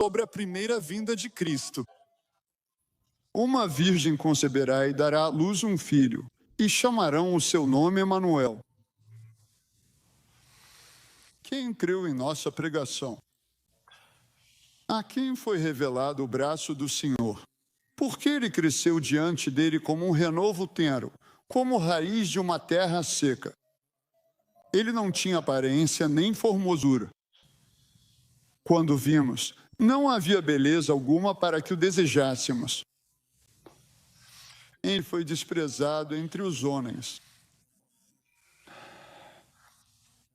sobre a primeira vinda de Cristo. Uma virgem conceberá e dará à luz um filho, e chamarão o seu nome Emanuel. Quem creu em nossa pregação? A quem foi revelado o braço do Senhor? Porque ele cresceu diante dele como um renovo tenro, como raiz de uma terra seca. Ele não tinha aparência nem formosura. Quando vimos, não havia beleza alguma para que o desejássemos. Ele foi desprezado entre os homens.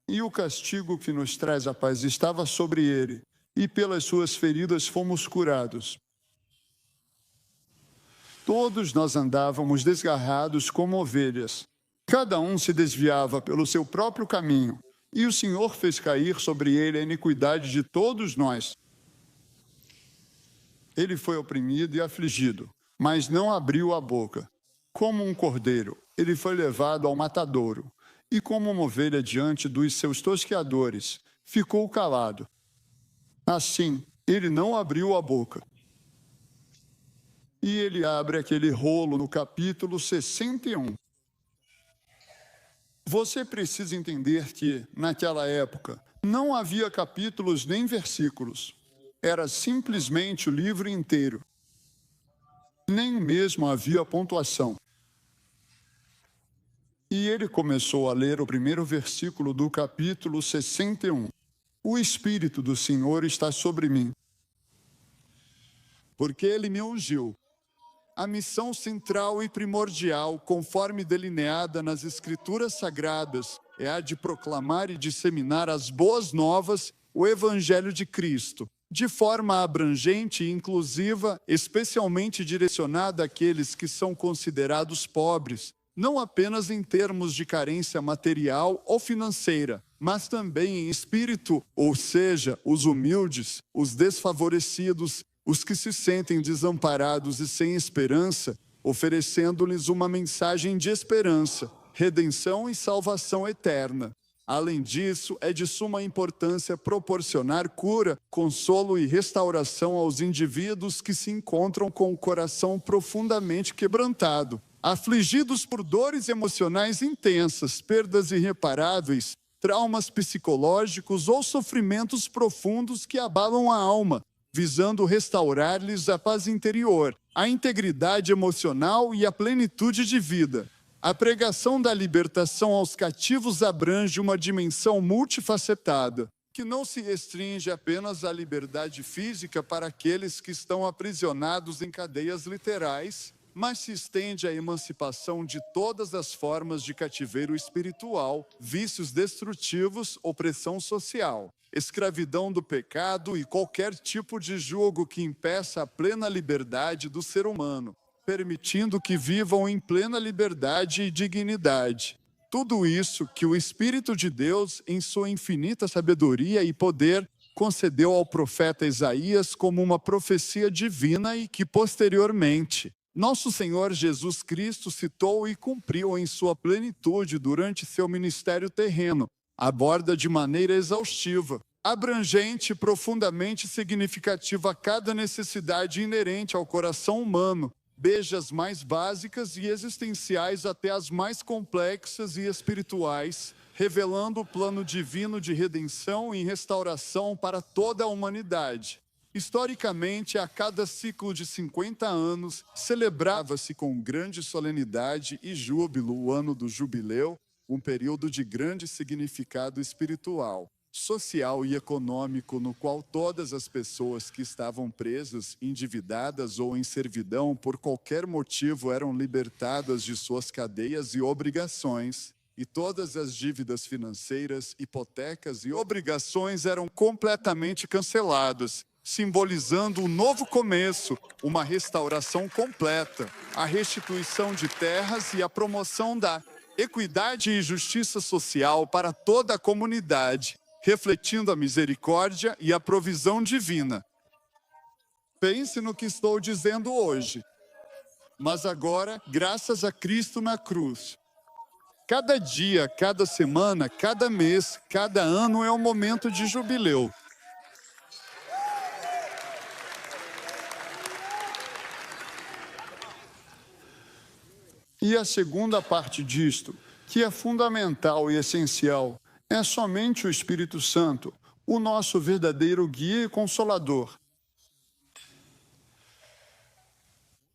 E o castigo que nos traz a paz estava sobre ele, e pelas suas feridas fomos curados. Todos nós andávamos desgarrados como ovelhas. Cada um se desviava pelo seu próprio caminho, e o Senhor fez cair sobre ele a iniquidade de todos nós. Ele foi oprimido e afligido, mas não abriu a boca. Como um cordeiro, ele foi levado ao matadouro, e como uma ovelha diante dos seus tosqueadores, ficou calado. Assim, ele não abriu a boca. E ele abre aquele rolo no capítulo 61. Você precisa entender que, naquela época, não havia capítulos nem versículos. Era simplesmente o livro inteiro. Nem mesmo havia pontuação. E ele começou a ler o primeiro versículo do capítulo 61. O Espírito do Senhor está sobre mim, porque ele me ungiu. A missão central e primordial, conforme delineada nas Escrituras Sagradas, é a de proclamar e disseminar as boas novas, o Evangelho de Cristo, de forma abrangente e inclusiva, especialmente direcionada àqueles que são considerados pobres, não apenas em termos de carência material ou financeira, mas também em espírito, ou seja, os humildes, os desfavorecidos, os que se sentem desamparados e sem esperança, oferecendo-lhes uma mensagem de esperança, redenção e salvação eterna. Além disso, é de suma importância proporcionar cura, consolo e restauração aos indivíduos que se encontram com o coração profundamente quebrantado, afligidos por dores emocionais intensas, perdas irreparáveis, traumas psicológicos ou sofrimentos profundos que abalam a alma, visando restaurar-lhes a paz interior, a integridade emocional e a plenitude de vida. A pregação da libertação aos cativos abrange uma dimensão multifacetada, que não se restringe apenas à liberdade física para aqueles que estão aprisionados em cadeias literais, mas se estende à emancipação de todas as formas de cativeiro espiritual, vícios destrutivos, opressão social, escravidão do pecado e qualquer tipo de jugo que impeça a plena liberdade do ser humano, permitindo que vivam em plena liberdade e dignidade. Tudo isso que o Espírito de Deus, em sua infinita sabedoria e poder, concedeu ao profeta Isaías como uma profecia divina e que, posteriormente, nosso Senhor Jesus Cristo citou e cumpriu em sua plenitude durante seu ministério terreno, aborda de maneira exaustiva, abrangente e profundamente significativa cada necessidade inerente ao coração humano, desde as mais básicas e existenciais até as mais complexas e espirituais, revelando o plano divino de redenção e restauração para toda a humanidade. Historicamente, a cada ciclo de 50 anos, celebrava-se com grande solenidade e júbilo o ano do jubileu, um período de grande significado espiritual, social e econômico, no qual todas as pessoas que estavam presas, endividadas ou em servidão por qualquer motivo eram libertadas de suas cadeias e obrigações, e todas as dívidas financeiras, hipotecas e obrigações eram completamente canceladas, simbolizando um novo começo, uma restauração completa, a restituição de terras e a promoção da equidade e justiça social para toda a comunidade, refletindo a misericórdia e a provisão divina. Pense no que estou dizendo hoje. Mas agora, graças a Cristo na cruz, cada dia, cada semana, cada mês, cada ano é um momento de jubileu. E a segunda parte disto, que é fundamental e essencial, é somente o Espírito Santo, o nosso verdadeiro guia e consolador.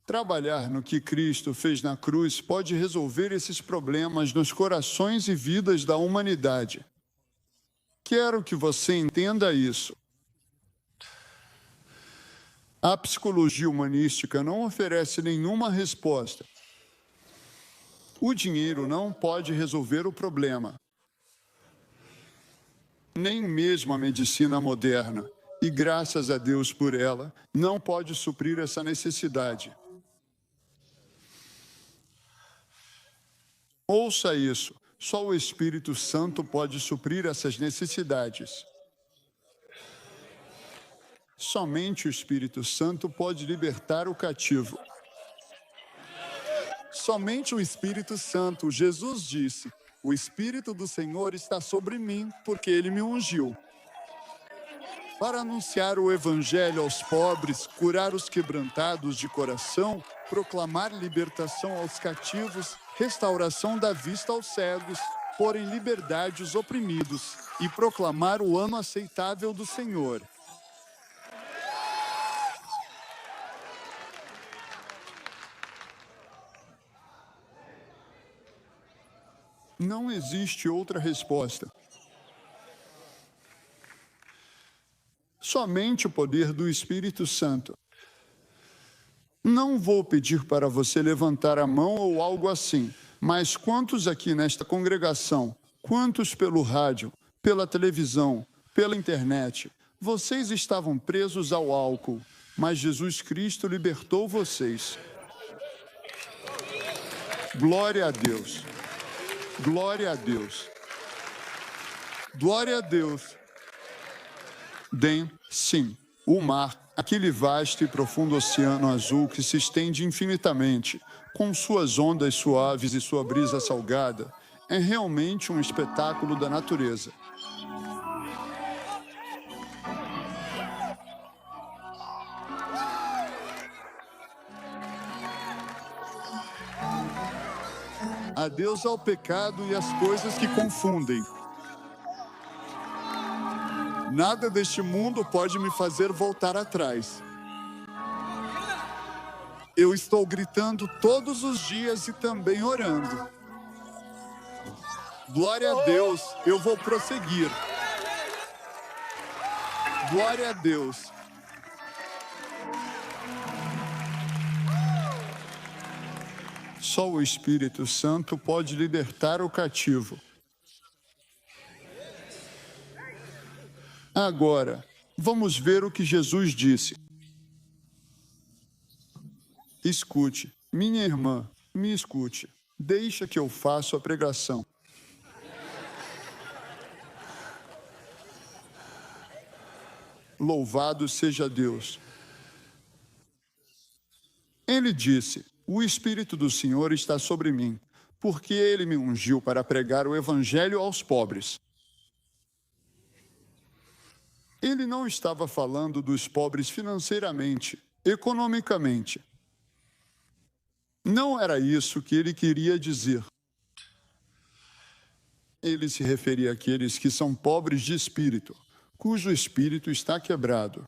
Trabalhar no que Cristo fez na cruz pode resolver esses problemas nos corações e vidas da humanidade. Quero que você entenda isso. A psicologia humanística não oferece nenhuma resposta. O dinheiro não pode resolver o problema. Nem mesmo a medicina moderna, e graças a Deus por ela, não pode suprir essa necessidade. Ouça isso, só o Espírito Santo pode suprir essas necessidades. Somente o Espírito Santo pode libertar o cativo. Somente o Espírito Santo, Jesus disse, o Espírito do Senhor está sobre mim, porque Ele me ungiu. Para anunciar o Evangelho aos pobres, curar os quebrantados de coração, proclamar libertação aos cativos, restauração da vista aos cegos, pôr em liberdade os oprimidos e proclamar o ano aceitável do Senhor. Não existe outra resposta. Somente o poder do Espírito Santo. Não vou pedir para você levantar a mão ou algo assim, mas quantos aqui nesta congregação, quantos pelo rádio, pela televisão, pela internet, vocês estavam presos ao álcool, mas Jesus Cristo libertou vocês. Glória a Deus. Glória a Deus. Glória a Deus. Sim, o mar, aquele vasto e profundo oceano azul que se estende infinitamente, com suas ondas suaves e sua brisa salgada, é realmente um espetáculo da natureza. Adeus ao pecado e às coisas que confundem. Nada deste mundo pode me fazer voltar atrás. Eu estou gritando todos os dias e também orando. Glória a Deus, eu vou prosseguir. Glória a Deus. Só o Espírito Santo pode libertar o cativo. Agora, vamos ver o que Jesus disse. Escute, minha irmã, me escute. Deixa que eu faça a pregação. Louvado seja Deus. Ele disse, o Espírito do Senhor está sobre mim, porque Ele me ungiu para pregar o Evangelho aos pobres. Ele não estava falando dos pobres financeiramente, economicamente. Não era isso que ele queria dizer. Ele se referia àqueles que são pobres de espírito, cujo espírito está quebrado.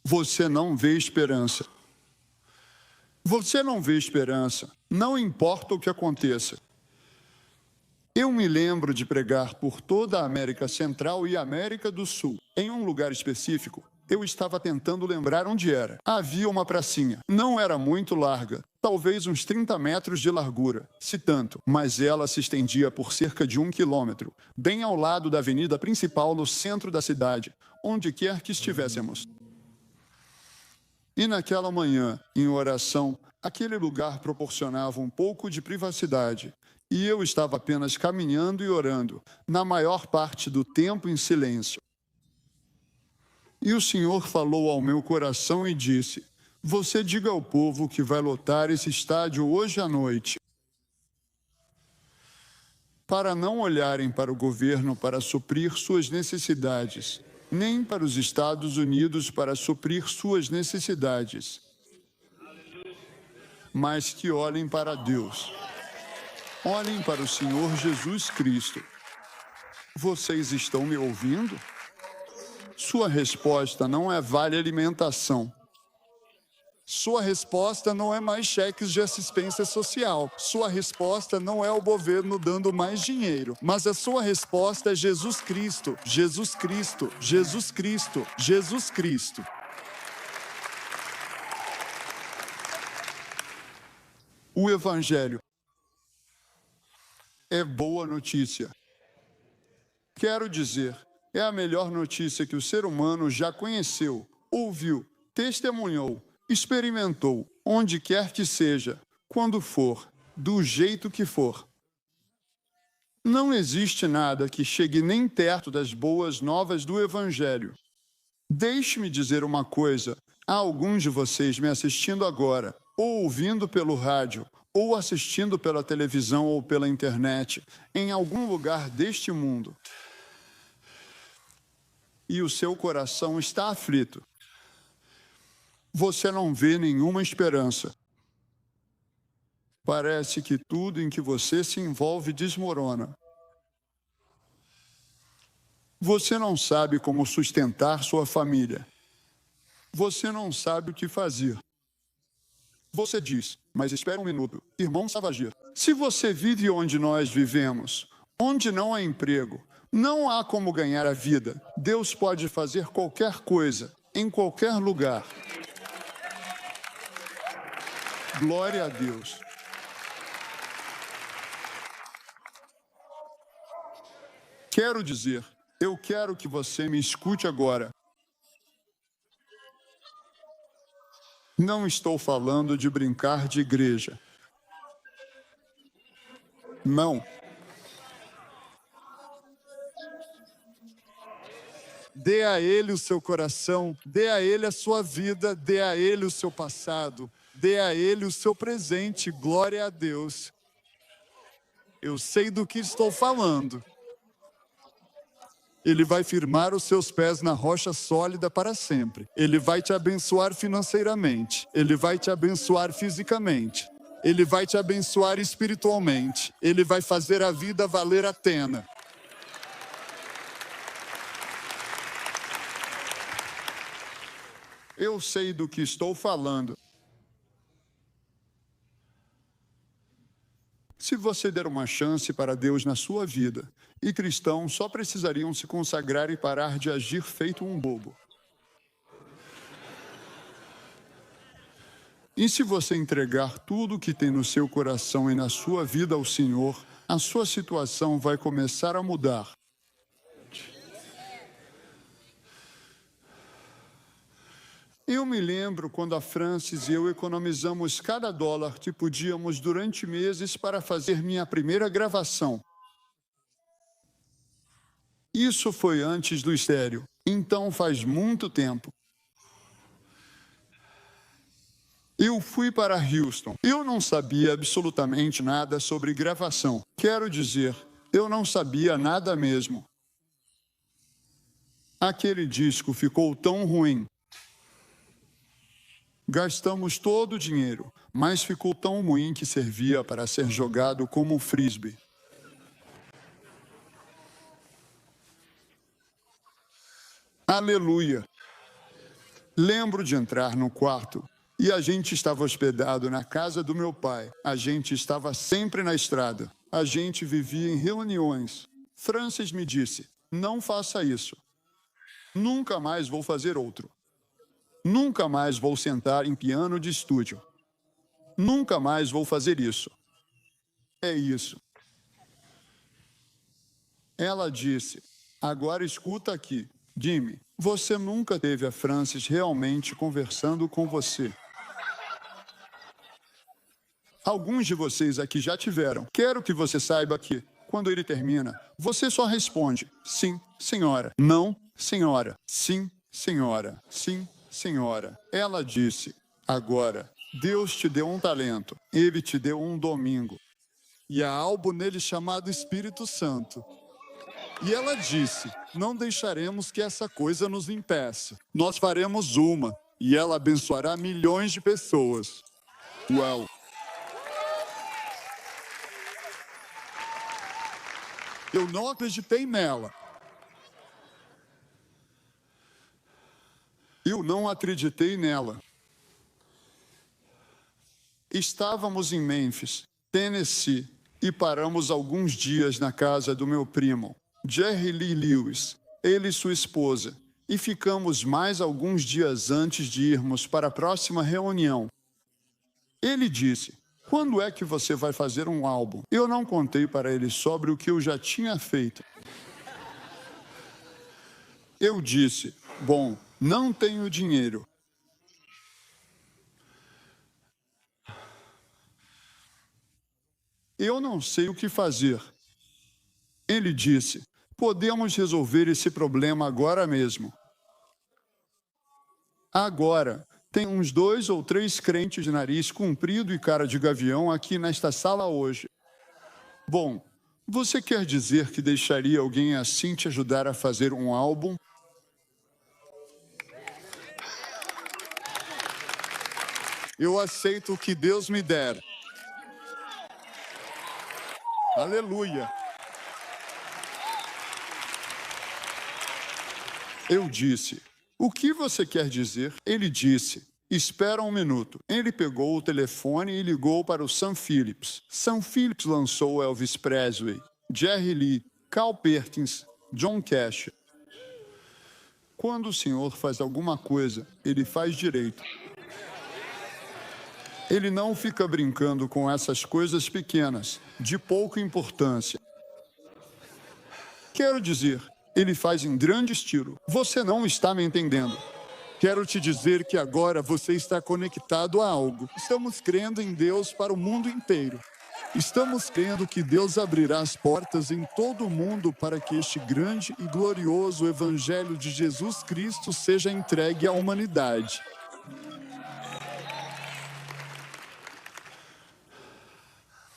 Você não vê esperança. Você não vê esperança, não importa o que aconteça. Eu me lembro de pregar por toda a América Central e América do Sul. Em um lugar específico, eu estava tentando lembrar onde era. Havia uma pracinha. Não era muito larga, talvez uns 30 metros de largura, se tanto, mas ela se estendia por cerca de 1 quilômetro, bem ao lado da avenida principal no centro da cidade, onde quer que estivéssemos. E naquela manhã, em oração, aquele lugar proporcionava um pouco de privacidade. E eu estava apenas caminhando e orando, na maior parte do tempo em silêncio. E o Senhor falou ao meu coração e disse, você diga ao povo que vai lotar esse estádio hoje à noite, para não olharem para o governo para suprir suas necessidades, nem para os Estados Unidos para suprir suas necessidades. mas que olhem para Deus. Olhem para o Senhor Jesus Cristo. Vocês estão me ouvindo? Sua resposta não é vale alimentação. Sua resposta não é mais cheques de assistência social. Sua resposta não é o governo dando mais dinheiro. Mas a sua resposta é Jesus Cristo, Jesus Cristo, Jesus Cristo, Jesus Cristo. O Evangelho é boa notícia. Quero dizer, é a melhor notícia que o ser humano já conheceu, ouviu, testemunhou, experimentou, onde quer que seja, quando for, do jeito que for. Não existe nada que chegue nem perto das boas novas do Evangelho. Deixe-me dizer uma coisa: há alguns de vocês me assistindo agora, ou ouvindo pelo rádio, ou assistindo pela televisão ou pela internet, em algum lugar deste mundo. E o seu coração está aflito. Você não vê nenhuma esperança. Parece que tudo em que você se envolve desmorona. Você não sabe como sustentar sua família. Você não sabe o que fazer. Você diz, mas espera um minuto, irmão Savagir. Se você vive onde nós vivemos, onde não há emprego, não há como ganhar a vida, Deus pode fazer qualquer coisa, em qualquer lugar. Glória a Deus. Quero dizer, eu quero que você me escute agora. Não estou falando de brincar de igreja. Não. Dê a Ele o seu coração, dê a Ele a sua vida, dê a Ele o seu passado, dê a Ele o seu presente, glória a Deus. Eu sei do que estou falando. Ele vai firmar os seus pés na rocha sólida para sempre. Ele vai te abençoar financeiramente. Ele vai te abençoar fisicamente. Ele vai te abençoar espiritualmente. Ele vai fazer a vida valer a pena. Eu sei do que estou falando. Se você der uma chance para Deus na sua vida, e cristãos só precisariam se consagrar e parar de agir feito um bobo. E se você entregar tudo o que tem no seu coração e na sua vida ao Senhor, a sua situação vai começar a mudar. Eu me lembro quando a Francis e eu economizamos cada dólar que podíamos durante meses para fazer minha primeira gravação. Isso foi antes do estéreo, então faz muito tempo. Eu fui para Houston. Eu não sabia absolutamente nada sobre gravação. Quero dizer, eu não sabia nada mesmo. Aquele disco ficou tão ruim. Gastamos todo o dinheiro, mas ficou tão ruim que servia para ser jogado como um frisbee. Aleluia! Lembro de entrar no quarto e a gente estava hospedado na casa do meu pai. A gente estava sempre na estrada. A gente vivia em reuniões. Francis me disse, não faça isso. Nunca mais vou fazer outro. Nunca mais vou sentar em piano de estúdio. Nunca mais vou fazer isso. É isso. Ela disse, agora escuta aqui. Jimmy, você nunca teve a Francis realmente conversando com você. Alguns de vocês aqui já tiveram. Quero que você saiba que, quando ele termina, você só responde, sim, senhora. Não, senhora. Sim, senhora. Sim, senhora. Ela disse, agora, Deus te deu um talento. Ele te deu um domingo. E há algo nele chamado Espírito Santo. E ela disse, não deixaremos que essa coisa nos impeça. Nós faremos uma, e ela abençoará milhões de pessoas. Uau! Eu não acreditei nela. Eu não acreditei nela. Estávamos em Memphis, Tennessee, e paramos alguns dias na casa do meu primo, Jerry Lee Lewis, ele e sua esposa, e ficamos mais alguns dias antes de irmos para a próxima reunião. Ele disse: "Quando é que você vai fazer um álbum?" Eu não contei para ele sobre o que eu já tinha feito. Eu disse: "Bom, não tenho dinheiro." Eu não sei o que fazer. Ele disse: "Podemos resolver esse problema agora mesmo." Agora, tem uns 2 ou 3 crentes de nariz comprido e cara de gavião aqui nesta sala hoje. Bom, você quer dizer que deixaria alguém assim te ajudar a fazer um álbum? Eu aceito o que Deus me der. Aleluia. Eu disse: "O que você quer dizer?" Ele disse: "Espera um minuto." Ele pegou o telefone e ligou para o Sam Phillips. Sam Phillips lançou Elvis Presley, Jerry Lee, Carl Perkins, John Cash. Quando o Senhor faz alguma coisa, ele faz direito. Ele não fica brincando com essas coisas pequenas, de pouca importância. Quero dizer, ele faz em grande estilo. Você não está me entendendo. Quero te dizer que agora você está conectado a algo. Estamos crendo em Deus para o mundo inteiro. Estamos crendo que Deus abrirá as portas em todo o mundo para que este grande e glorioso Evangelho de Jesus Cristo seja entregue à humanidade.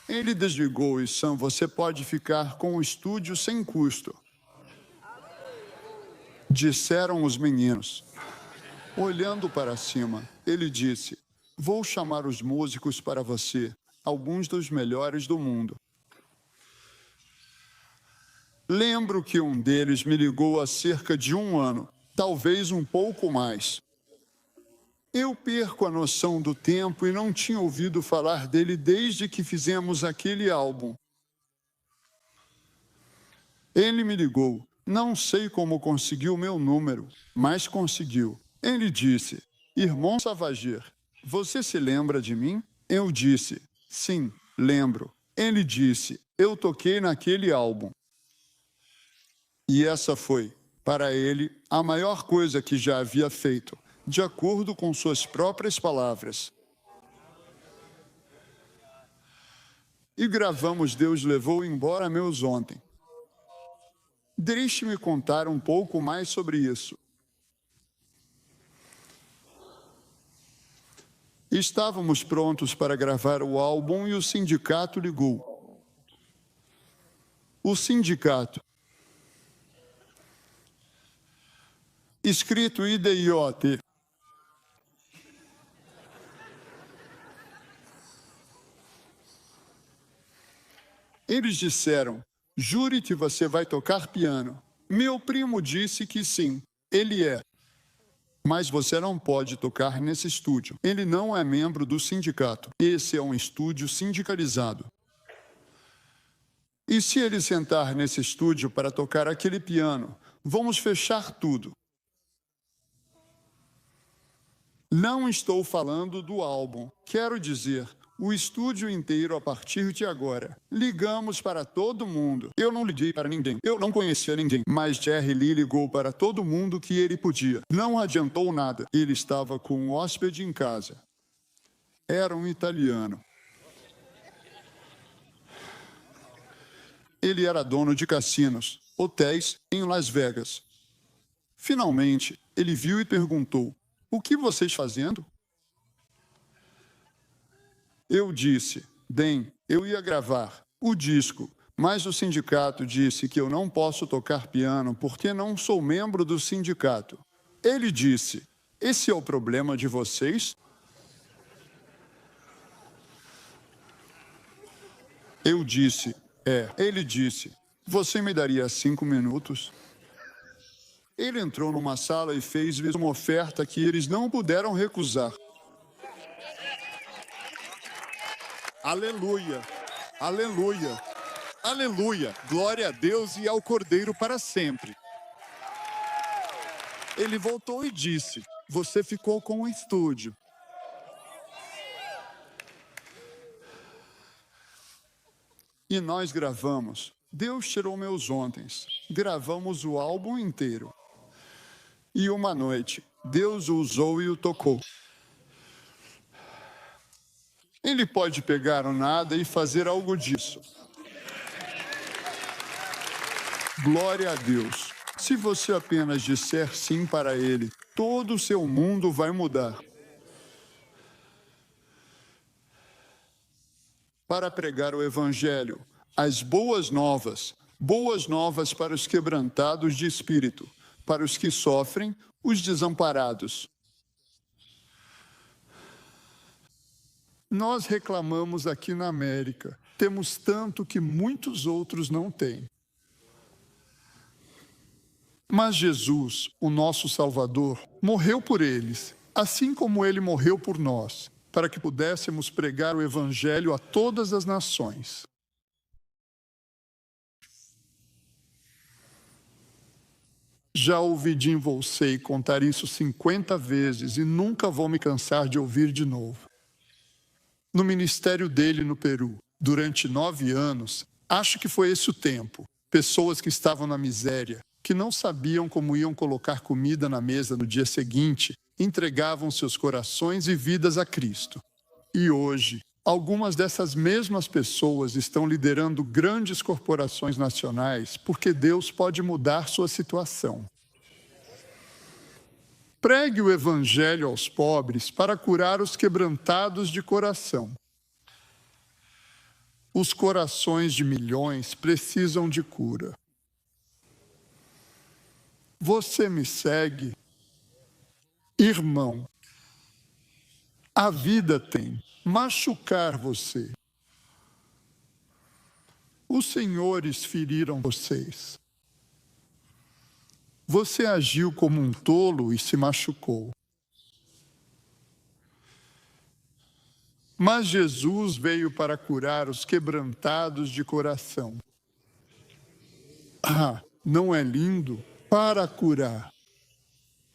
Ele desligou e Sam, você pode ficar com o estúdio sem custo. Disseram os meninos. Olhando para cima, ele disse: "Vou chamar os músicos para você, alguns dos melhores do mundo." Lembro que um deles me ligou há cerca de 1 ano, talvez um pouco mais. Eu perco a noção do tempo e não tinha ouvido falar dele desde que fizemos aquele álbum. Ele me ligou. Não sei como conseguiu meu número, mas conseguiu. Ele disse: "Irmão Savager, você se lembra de mim?" Eu disse: "Sim, lembro." Ele disse: "Eu toquei naquele álbum." E essa foi, para ele, a maior coisa que já havia feito, de acordo com suas próprias palavras. E gravamos Deus Levou Embora Meus Ontem. Deixe-me contar um pouco mais sobre isso. Estávamos prontos para gravar o álbum e o sindicato ligou. O sindicato, escrito IDIOT. Eles disseram: "Jure que você vai tocar piano." Meu primo disse que sim, ele é. Mas você não pode tocar nesse estúdio. Ele não é membro do sindicato. Esse é um estúdio sindicalizado. E se ele sentar nesse estúdio para tocar aquele piano, vamos fechar tudo. Não estou falando do álbum. Quero dizer, o estúdio inteiro a partir de agora. Ligamos para todo mundo. Eu não liguei para ninguém. Eu não conhecia ninguém. Mas Jerry Lee ligou para todo mundo que ele podia. Não adiantou nada. Ele estava com um hóspede em casa. Era um italiano. Ele era dono de cassinos, hotéis em Las Vegas. Finalmente, ele viu e perguntou: "O que vocês fazendo?" Eu disse: "Bem, eu ia gravar o disco, mas o sindicato disse que eu não posso tocar piano porque não sou membro do sindicato." Ele disse: "Esse é o problema de vocês?" Eu disse: "É." Ele disse: Você me daria 5 minutos? Ele entrou numa sala e fez-lhes uma oferta que eles não puderam recusar. Aleluia! Aleluia! Aleluia! Glória a Deus e ao Cordeiro para sempre. Ele voltou e disse: você ficou com o estúdio. E nós gravamos. Deus tirou meus ontens. Gravamos o álbum inteiro. E uma noite, Deus o usou e o tocou. Ele pode pegar o nada e fazer algo disso. Glória a Deus. Se você apenas disser sim para Ele, todo o seu mundo vai mudar. Para pregar o Evangelho, as boas novas para os quebrantados de espírito, para os que sofrem, os desamparados. Nós reclamamos aqui na América, temos tanto que muitos outros não têm. Mas Jesus, o nosso Salvador, morreu por eles, assim como Ele morreu por nós, para que pudéssemos pregar o Evangelho a todas as nações. Já ouvi Jim Volsey contar isso 50 vezes e nunca vou me cansar de ouvir de novo. No ministério dele no Peru, durante 9 anos, acho que foi esse o tempo, pessoas que estavam na miséria, que não sabiam como iam colocar comida na mesa no dia seguinte, entregavam seus corações e vidas a Cristo. E hoje, algumas dessas mesmas pessoas estão liderando grandes corporações nacionais porque Deus pode mudar sua situação. Pregue o Evangelho aos pobres para curar os quebrantados de coração. Os corações de milhões precisam de cura. Você me segue? Irmão, a vida tem machucar você. Os senhores feriram vocês. Você agiu como um tolo e se machucou. Mas Jesus veio para curar os quebrantados de coração. Ah, não é lindo? Para curar.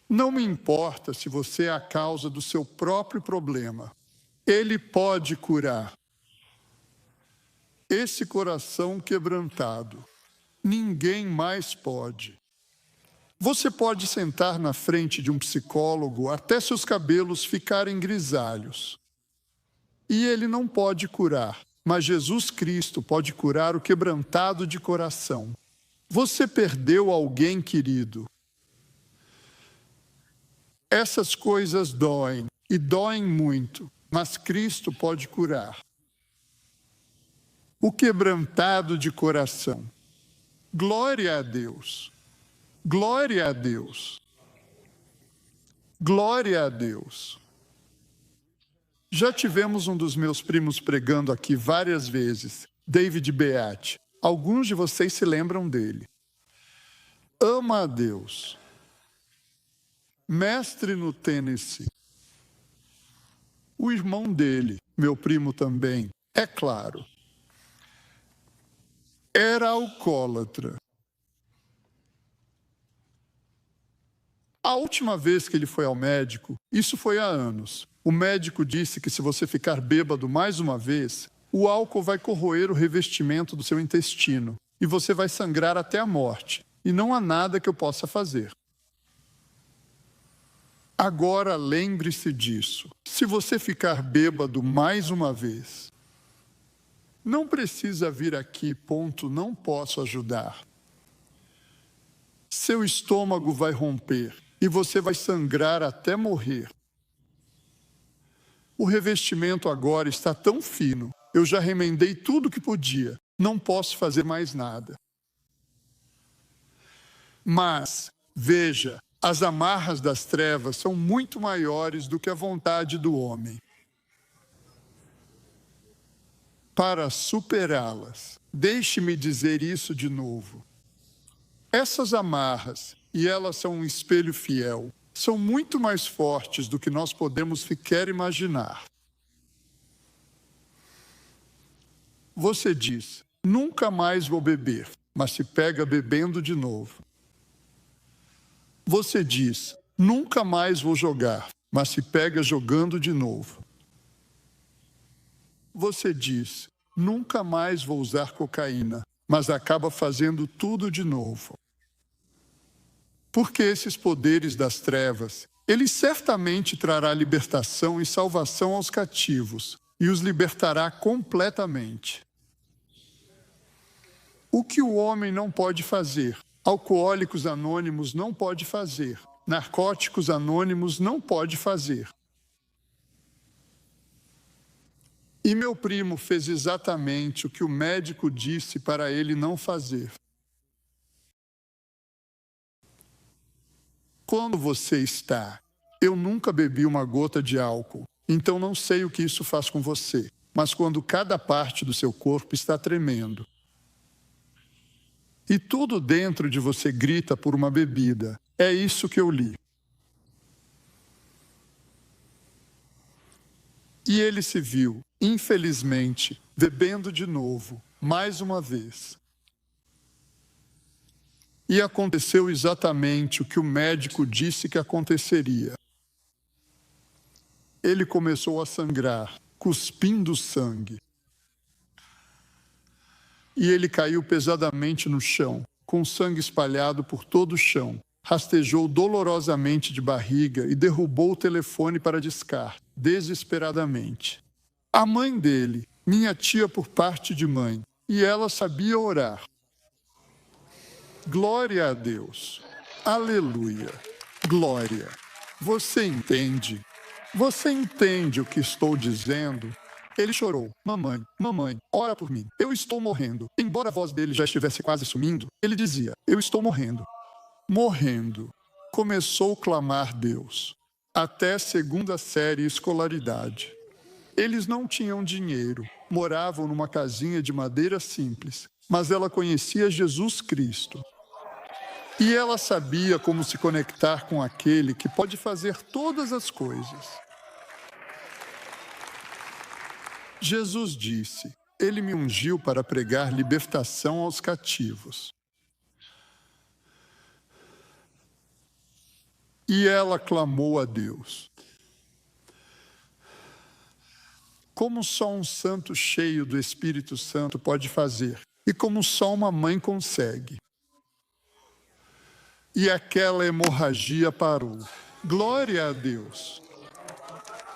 Não me importa se você é a causa do seu próprio problema. Ele pode curar. Esse coração quebrantado, ninguém mais pode. Você pode sentar na frente de um psicólogo até seus cabelos ficarem grisalhos. E ele não pode curar, mas Jesus Cristo pode curar o quebrantado de coração. Você perdeu alguém querido. Essas coisas doem, e doem muito, mas Cristo pode curar. O quebrantado de coração. Glória a Deus. Glória a Deus. Glória a Deus. Já tivemos um dos meus primos pregando aqui várias vezes, David Beat. Alguns de vocês se lembram dele. Ama a Deus. Mestre no Tennessee. O irmão dele, meu primo também, é claro, era alcoólatra. A última vez que ele foi ao médico, isso foi há anos, o médico disse que se você ficar bêbado mais uma vez, o álcool vai corroer o revestimento do seu intestino e você vai sangrar até a morte, e não há nada que eu possa fazer. Agora lembre-se disso. Se você ficar bêbado mais uma vez, não precisa vir aqui, ponto, não posso ajudar. Seu estômago vai romper e você vai sangrar até morrer. O revestimento agora está tão fino, eu já remendei tudo que podia, não posso fazer mais nada. Mas, veja, as amarras das trevas são muito maiores do que a vontade do homem. Para superá-las, Deixe-me dizer isso de novo. Essas amarras, e elas são um espelho fiel, são muito mais fortes do que nós podemos sequer imaginar. Você diz, nunca mais vou beber, mas se pega bebendo de novo. Você diz, nunca mais vou jogar, mas se pega jogando de novo. Você diz, nunca mais vou usar cocaína, mas acaba fazendo tudo de novo. Porque esses poderes das trevas, ele certamente trará libertação e salvação aos cativos, e os libertará completamente. O que o homem não pode fazer, Alcoólicos Anônimos não pode fazer, Narcóticos Anônimos não pode fazer. E meu primo fez exatamente o que o médico disse para ele não fazer. Quando você está, eu nunca bebi uma gota de álcool, então não sei o que isso faz com você, mas quando cada parte do seu corpo está tremendo, e tudo dentro de você grita por uma bebida, é isso que eu li. E ele se viu, infelizmente, bebendo de novo, mais uma vez. E aconteceu exatamente o que o médico disse que aconteceria. Ele começou a sangrar, cuspindo sangue. E ele caiu pesadamente no chão, com sangue espalhado por todo o chão. Rastejou dolorosamente de barriga e derrubou o telefone para discar, desesperadamente. A mãe dele, minha tia por parte de mãe, e ela sabia orar. Glória a Deus. Aleluia. Glória. Você entende? Você entende o que estou dizendo? Ele chorou. Mamãe, mamãe, ora por mim. Eu estou morrendo. Embora a voz dele já estivesse quase sumindo, ele dizia, eu estou morrendo. Morrendo. Começou a clamar Deus. Até segunda série escolaridade. Eles não tinham dinheiro. Moravam numa casinha de madeira simples. Mas ela conhecia Jesus Cristo. E ela sabia como se conectar com aquele que pode fazer todas as coisas. Jesus disse, ele me ungiu para pregar libertação aos cativos. E ela clamou a Deus. Como só um santo cheio do Espírito Santo pode fazer, e como só uma mãe consegue. E aquela hemorragia parou. Glória a Deus.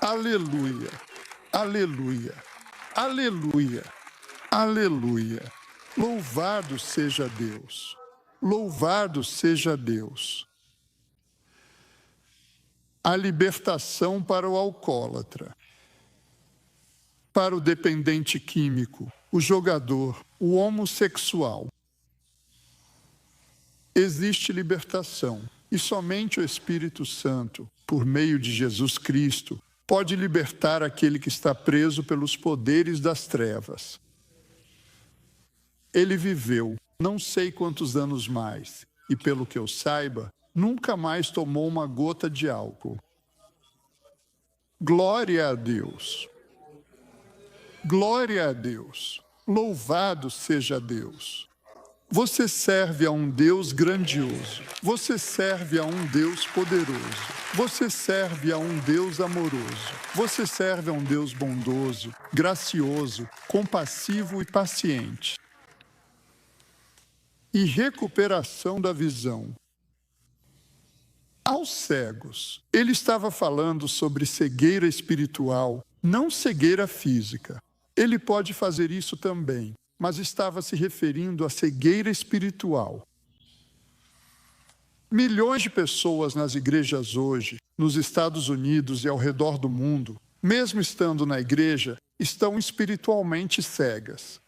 Aleluia. Aleluia. Aleluia. Aleluia. Louvado seja Deus. Louvado seja Deus. A libertação para o alcoólatra, para o dependente químico, o jogador, o homossexual. Existe libertação, e somente o Espírito Santo, por meio de Jesus Cristo, pode libertar aquele que está preso pelos poderes das trevas. Ele viveu não sei quantos anos mais, e pelo que eu saiba, nunca mais tomou uma gota de álcool. Glória a Deus! Glória a Deus! Louvado seja Deus! Você serve a um Deus grandioso. Você serve a um Deus poderoso. Você serve a um Deus amoroso. Você serve a um Deus bondoso, gracioso, compassivo e paciente. E recuperação da visão. Aos cegos, ele estava falando sobre cegueira espiritual, não cegueira física. Ele pode fazer isso também, mas estava se referindo à cegueira espiritual. Milhões de pessoas nas igrejas hoje, nos Estados Unidos e ao redor do mundo, mesmo estando na igreja, estão espiritualmente cegas.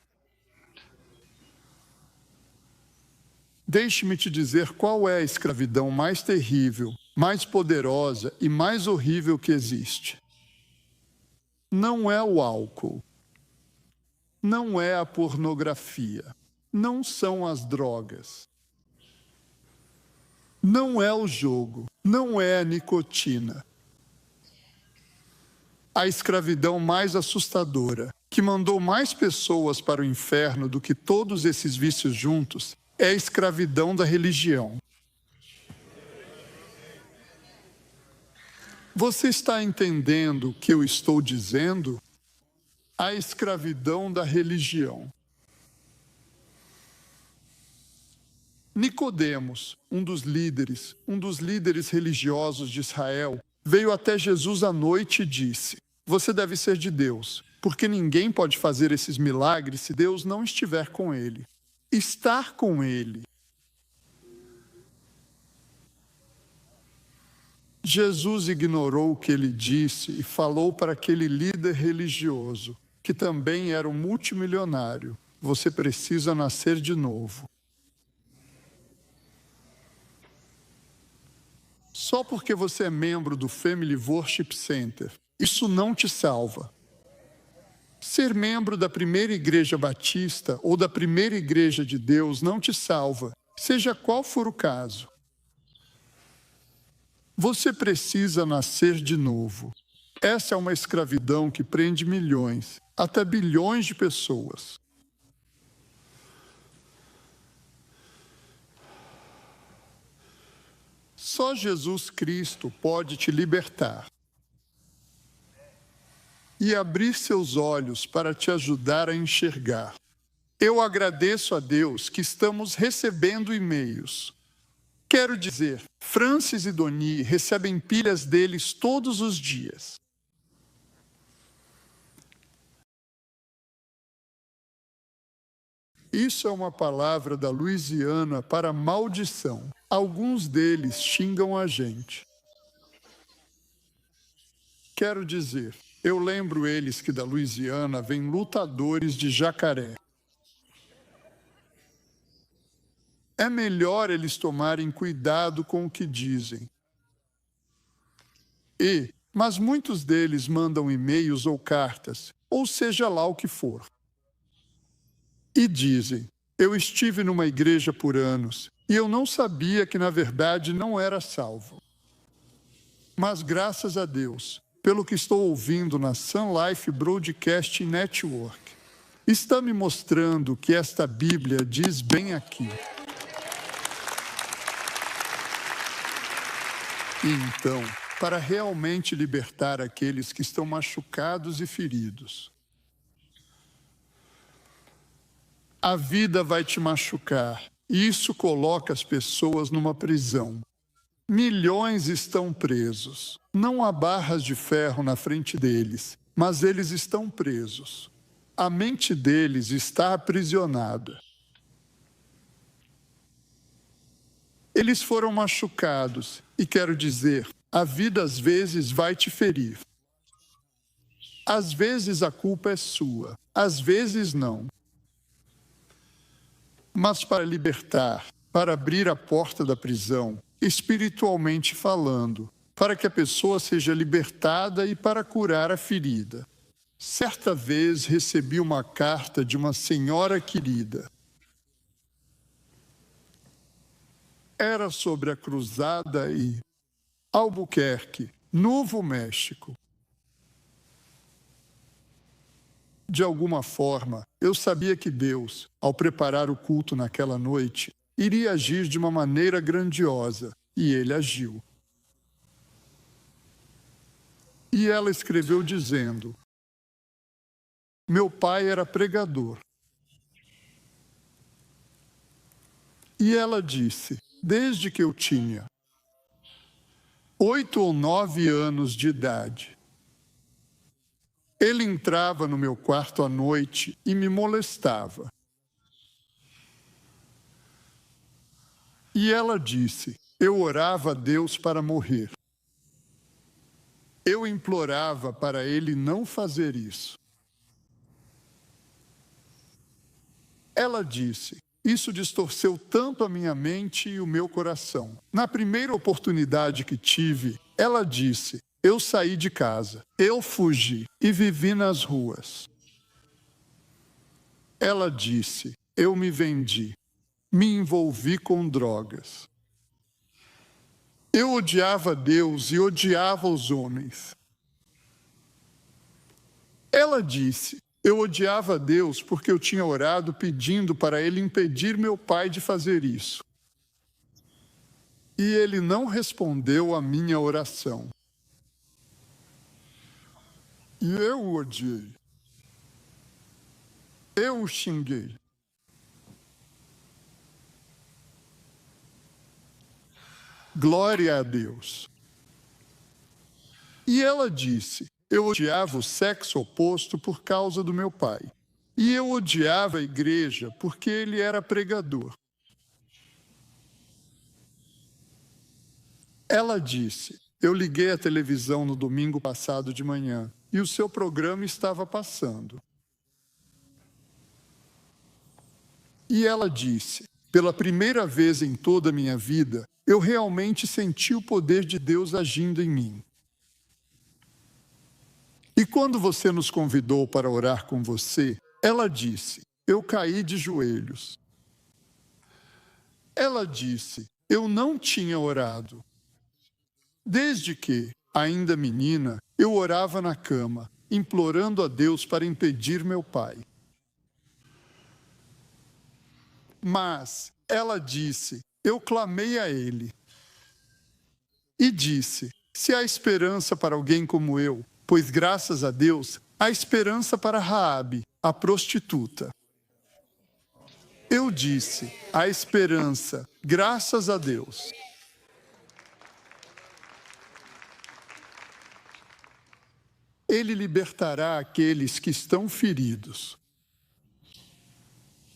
Deixe-me te dizer qual é a escravidão mais terrível, mais poderosa e mais horrível que existe. Não é o álcool. não é a pornografia, não são as drogas, não é o jogo, não é a nicotina. A escravidão mais assustadora, que mandou mais pessoas para o inferno do que todos esses vícios juntos, é a escravidão da religião. Você está entendendo o que eu estou dizendo? A escravidão da religião. Nicodemos, um dos líderes religiosos de Israel, veio até Jesus à noite e disse: "Você deve ser de Deus, porque ninguém pode fazer esses milagres se Deus não estiver com ele." Estar com ele. Jesus ignorou o que ele disse e falou para aquele líder religioso, que também era um multimilionário: "Você precisa nascer de novo." Só porque você é membro do Family Worship Center, isso não te salva. Ser membro da primeira igreja batista ou da primeira igreja de Deus não te salva, seja qual for o caso. Você precisa nascer de novo. Essa é uma escravidão que prende milhões, até bilhões de pessoas. Só Jesus Cristo pode te libertar e abrir seus olhos para te ajudar a enxergar. Eu agradeço a Deus que estamos recebendo e-mails. Quero dizer, Francis e Doni recebem pilhas deles todos os dias. Isso é uma palavra da Louisiana para maldição. Alguns deles xingam a gente. Quero dizer, eu lembro eles que da Louisiana vêm lutadores de jacaré. É melhor eles tomarem cuidado com o que dizem. Mas muitos deles mandam e-mails ou cartas, ou seja lá o que for. E dizem: "Eu estive numa igreja por anos, e eu não sabia que na verdade não era salvo. Mas graças a Deus, pelo que estou ouvindo na Sun Life Broadcasting Network, está me mostrando que esta Bíblia diz bem aqui." Então, para realmente libertar aqueles que estão machucados e feridos, a vida vai te machucar, e isso coloca as pessoas numa prisão. Milhões estão presos. Não há barras de ferro na frente deles, mas eles estão presos. A mente deles está aprisionada. Eles foram machucados, e quero dizer, a vida às vezes vai te ferir. Às vezes a culpa é sua, às vezes não. Mas para libertar, para abrir a porta da prisão, espiritualmente falando, para que a pessoa seja libertada e para curar a ferida. Certa vez recebi uma carta de uma senhora querida. Era sobre a cruzada em Albuquerque, Novo México. De alguma forma, eu sabia que Deus, ao preparar o culto naquela noite, iria agir de uma maneira grandiosa, e ele agiu. E ela escreveu dizendo: "Meu pai era pregador." E ela disse: "Desde que eu tinha 8 ou 9 anos de idade, ele entrava no meu quarto à noite e me molestava." E ela disse: "Eu orava a Deus para morrer. Eu implorava para ele não fazer isso." Ela disse: "Isso distorceu tanto a minha mente e o meu coração. Na primeira oportunidade que tive, ela disse: eu saí de casa, eu fugi e vivi nas ruas." Ela disse: eu me vendi, me envolvi com drogas. Eu odiava Deus e odiava os homens. Ela disse: eu odiava Deus porque eu tinha orado pedindo para Ele impedir meu pai de fazer isso. E Ele não respondeu à minha oração. E eu o odiei. Eu o xinguei. Glória a Deus. E ela disse: eu odiava o sexo oposto por causa do meu pai. E eu odiava a igreja porque ele era pregador. Ela disse: eu liguei a televisão no domingo passado de manhã e o seu programa estava passando. E ela disse: pela primeira vez em toda a minha vida, eu realmente senti o poder de Deus agindo em mim. E quando você nos convidou para orar com você, ela disse: eu caí de joelhos. Ela disse: eu não tinha orado. Desde que, ainda menina, eu orava na cama, implorando a Deus para impedir meu pai. Mas ela disse: eu clamei a ele. E disse: se há esperança para alguém como eu, pois graças a Deus há esperança para Raabe, a prostituta. Eu disse: há esperança, graças a Deus. Ele libertará aqueles que estão feridos.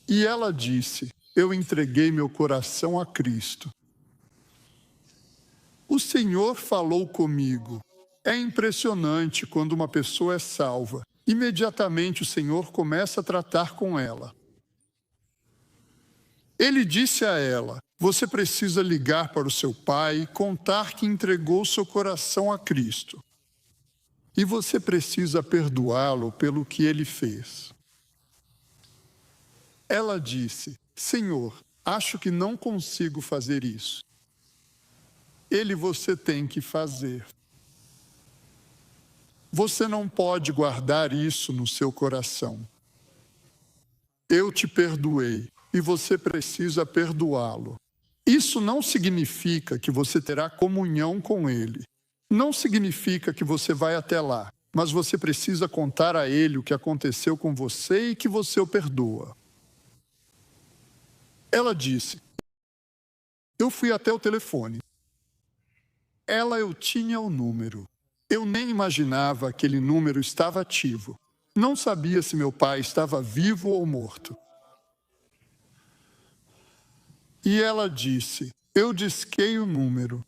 E ela disse: eu entreguei meu coração a Cristo. O Senhor falou comigo. É impressionante quando uma pessoa é salva. Imediatamente o Senhor começa a tratar com ela. Ele disse a ela: você precisa ligar para o seu pai e contar que entregou seu coração a Cristo. E você precisa perdoá-lo pelo que ele fez. Ela disse: Senhor, acho que não consigo fazer isso. Você tem que fazer. Você não pode guardar isso no seu coração. Eu te perdoei e você precisa perdoá-lo. Isso não significa que você terá comunhão com ele. Não significa que você vai até lá, mas você precisa contar a ele o que aconteceu com você e que você o perdoa. Ela disse: eu fui até o telefone. Eu tinha o número. Eu nem imaginava que aquele número estava ativo. Não sabia se meu pai estava vivo ou morto. E ela disse: eu disquei o número.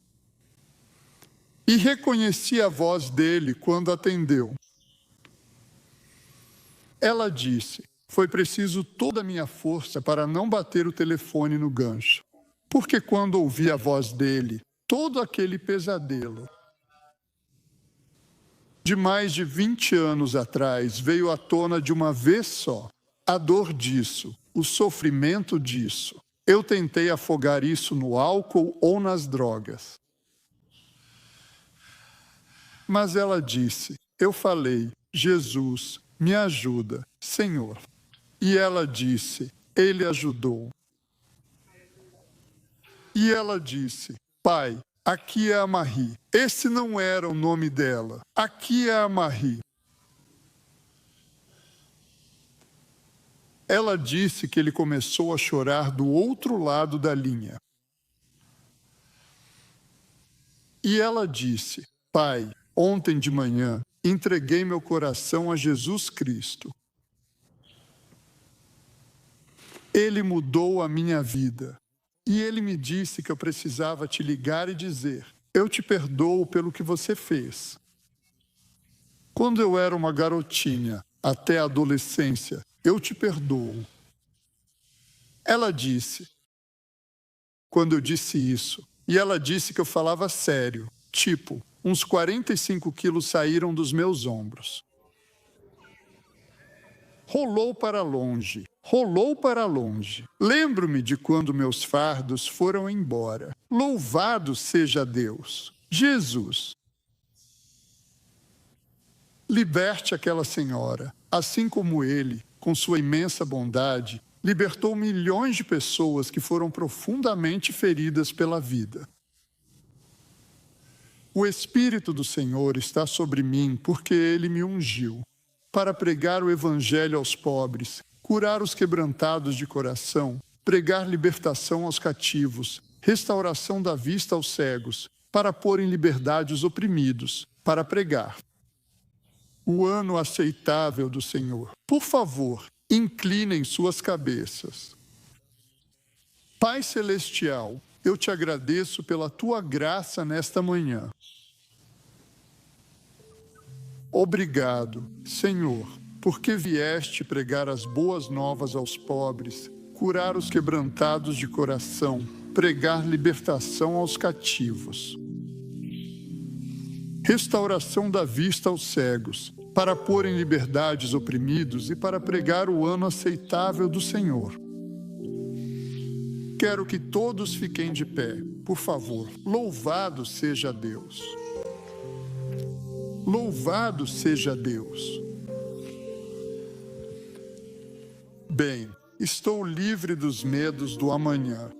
E reconheci a voz dele quando atendeu. Ela disse: foi preciso toda a minha força para não bater o telefone no gancho. Porque quando ouvi a voz dele, todo aquele pesadelo de mais de 20 anos atrás veio à tona de uma vez só. A dor disso, o sofrimento disso. Eu tentei afogar isso no álcool ou nas drogas. Mas ela disse: eu falei: Jesus, me ajuda, Senhor. E ela disse: Ele ajudou. E ela disse: Pai, aqui é a Marie. Esse não era o nome dela. Aqui é a Marie. Ela disse que ele começou a chorar do outro lado da linha. E ela disse: Pai, ontem de manhã entreguei meu coração a Jesus Cristo. Ele mudou a minha vida. E ele me disse que eu precisava te ligar e dizer: eu te perdoo pelo que você fez. Quando eu era uma garotinha, até a adolescência, eu te perdoo. Ela disse, quando eu disse isso, e ela disse que eu falava sério, tipo, uns 45 quilos saíram dos meus ombros. Rolou para longe. rolou para longe. Lembro-me de quando meus fardos foram embora. Louvado seja Deus! Jesus! Liberte aquela senhora, assim como ele, com sua imensa bondade, libertou milhões de pessoas que foram profundamente feridas pela vida. O Espírito do Senhor está sobre mim porque ele me ungiu para pregar o Evangelho aos pobres, curar os quebrantados de coração, pregar libertação aos cativos, restauração da vista aos cegos, para pôr em liberdade os oprimidos, para pregar o ano aceitável do Senhor. Por favor, inclinem suas cabeças. Pai Celestial, eu te agradeço pela tua graça nesta manhã. Obrigado, Senhor, porque vieste pregar as boas novas aos pobres, curar os quebrantados de coração, pregar libertação aos cativos, restauração da vista aos cegos, para pôr em liberdade os oprimidos e para pregar o ano aceitável do Senhor. Quero que todos fiquem de pé, por favor. Louvado seja Deus! Louvado seja Deus! Bem, estou livre dos medos do amanhã.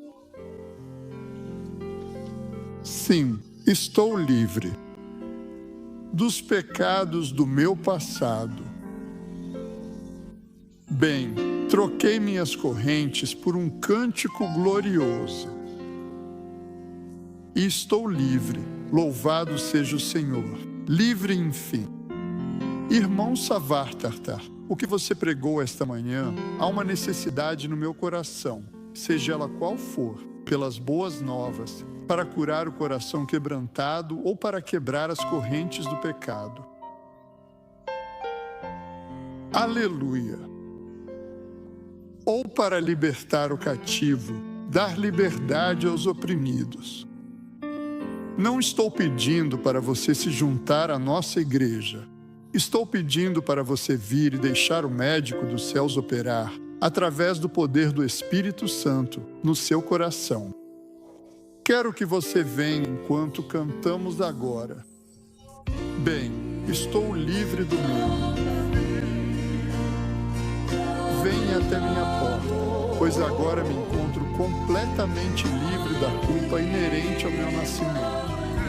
Sim, estou livre dos pecados do meu passado. Bem, troquei minhas correntes por um cântico glorioso. E estou livre, louvado seja o Senhor, livre enfim. Irmão Savartartar, o que você pregou esta manhã, há uma necessidade no meu coração, seja ela qual for, pelas boas novas, para curar o coração quebrantado ou para quebrar as correntes do pecado. Aleluia! Ou para libertar o cativo, dar liberdade aos oprimidos. Não estou pedindo para você se juntar à nossa igreja. Estou pedindo para você vir e deixar o médico dos céus operar, através do poder do Espírito Santo, no seu coração. Quero que você venha enquanto cantamos agora. Bem, estou livre do medo. Venha até minha porta, pois agora me encontro completamente livre da culpa inerente ao meu nascimento.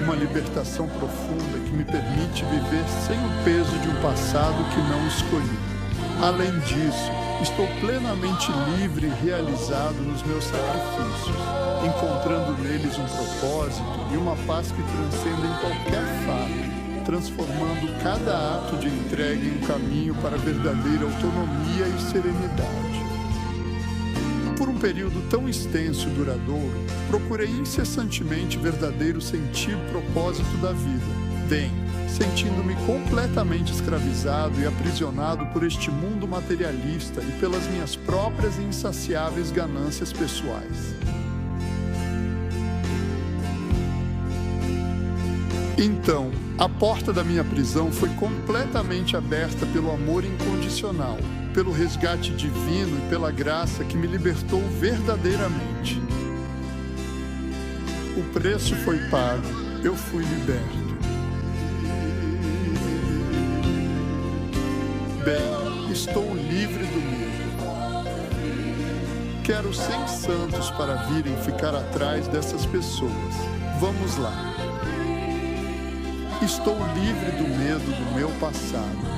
Uma libertação profunda que me permite viver sem o peso de um passado que não escolhi. Além disso, estou plenamente livre e realizado nos meus sacrifícios, encontrando neles um propósito e uma paz que transcendem qualquer fato, transformando cada ato de entrega em um caminho para a verdadeira autonomia e serenidade. Por um período tão extenso e duradouro, procurei incessantemente verdadeiro sentido e propósito da vida. Bem, sentindo-me completamente escravizado e aprisionado por este mundo materialista e pelas minhas próprias e insaciáveis ganâncias pessoais. Então, a porta da minha prisão foi completamente aberta pelo amor incondicional, pelo resgate divino e pela graça que me libertou verdadeiramente. O preço foi pago, eu fui liberto. Bem, estou livre do medo. Quero 100 santos para virem ficar atrás dessas pessoas. Vamos lá. Estou livre do medo do meu passado.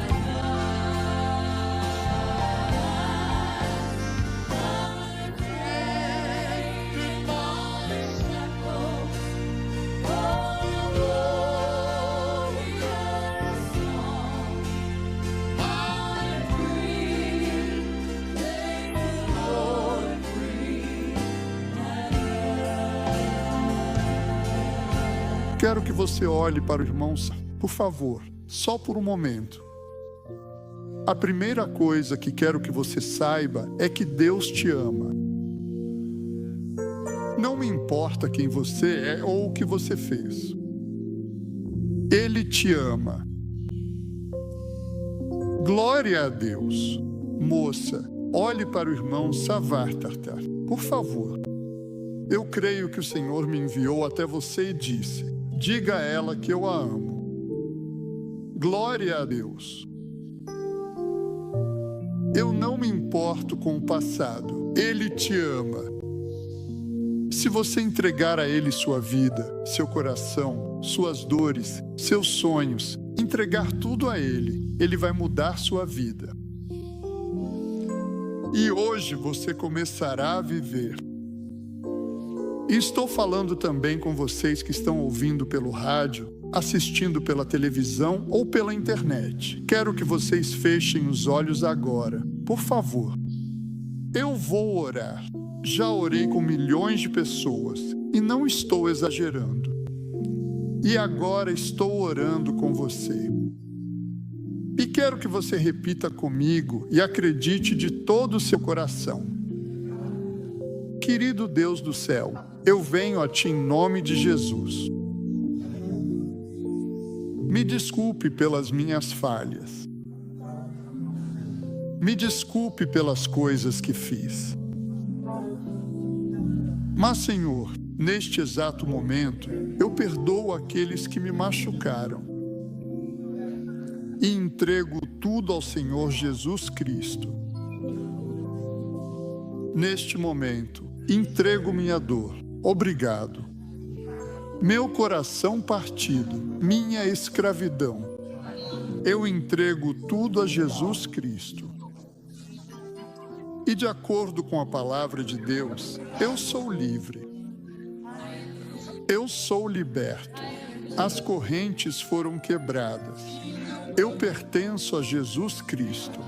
Quero que você olhe para o irmão, por favor, só por um momento. A primeira coisa que quero que você saiba é que Deus te ama. Não me importa quem você é ou o que você fez. Ele te ama. Glória a Deus. Moça, Olhe para o irmão Savartartar, por favor. Eu creio que o Senhor me enviou até você e disse: diga a ela que eu a amo. Glória a Deus. Eu não me importo com o passado. Ele te ama. Se você entregar a Ele sua vida, seu coração, suas dores, seus sonhos, entregar tudo a Ele, Ele vai mudar sua vida. E hoje você começará a viver. E estou falando também com vocês que estão ouvindo pelo rádio, assistindo pela televisão ou pela internet. Quero que vocês fechem os olhos agora, por favor. Eu vou orar. Já orei com milhões de pessoas e não estou exagerando. E agora estou orando com você. E quero que você repita comigo e acredite de todo o seu coração. Querido Deus do céu, eu venho a Ti em nome de Jesus. Me desculpe pelas minhas falhas. Me desculpe pelas coisas que fiz. Mas, Senhor, neste exato momento, eu perdoo aqueles que me machucaram e entrego tudo ao Senhor Jesus Cristo. Neste momento, entrego minha dor. Obrigado. Meu coração partido, minha escravidão. Eu entrego tudo a Jesus Cristo. E de acordo com a palavra de Deus, eu sou livre. Eu sou liberto. As correntes foram quebradas. Eu pertenço a Jesus Cristo.